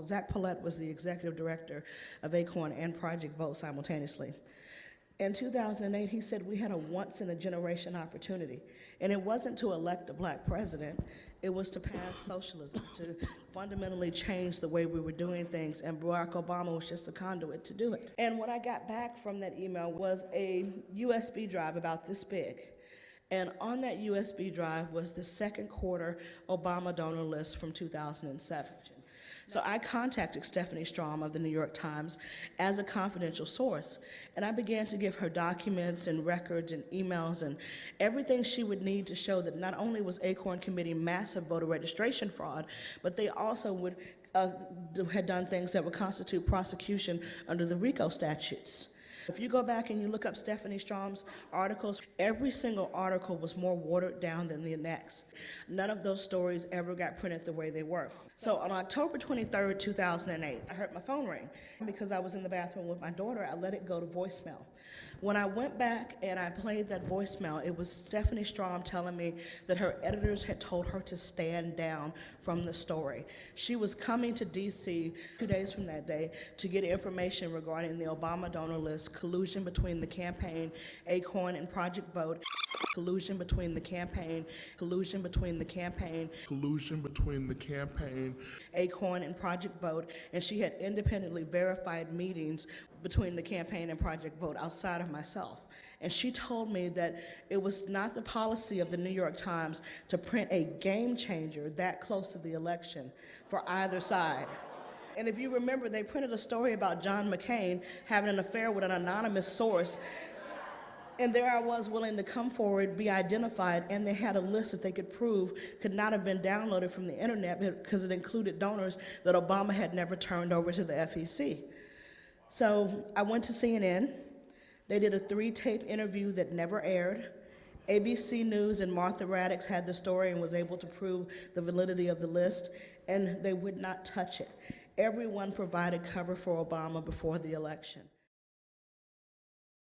Zach Paulette was the executive director of ACORN and Project Vote simultaneously. In 2008, he said we had a once-in-a-generation opportunity, and it wasn't to elect a black president, it was to pass socialism, to fundamentally change the way we were doing things, and Barack Obama was just a conduit to do it. And what I got back from that email was a USB drive about this big. And on that USB drive was the second quarter Obama donor list from 2007. So I contacted Stephanie Strom of the New York Times as a confidential source, and I began to give her documents and records and emails and everything she would need to show that not only was ACORN committing massive voter registration fraud, but they also had done things that would constitute prosecution under the RICO statutes. If you go back and you look up Stephanie Strom's articles, every single article was more watered down than the next. None of those stories ever got printed the way they were. So on October 23rd, 2008, I heard my phone ring. Because I was in the bathroom with my daughter, I let it go to voicemail. When I went back and I played that voicemail, it was Stephanie Strom telling me that her editors had told her to stand down from the story. She was coming to D.C. 2 days from that day to get information regarding the Obama donor list, collusion between the campaign, ACORN, and Project Vote, collusion between the campaign, collusion between the campaign, collusion between the campaign, ACORN, and Project Vote, and she had independently verified meetings between the campaign and Project Vote outside of myself. And she told me that it was not the policy of the New York Times to print a game changer that close to the election for either side. And if you remember, they printed a story about John McCain having an affair with an anonymous source. And there I was willing to come forward, be identified, and they had a list that they could prove could not have been downloaded from the internet because it included donors that Obama had never turned over to the FEC. So I went to CNN. They did a 3-tape interview that never aired. ABC News and Martha Raddatz had the story and was able to prove the validity of the list, and they would not touch it. Everyone provided cover for Obama before the election.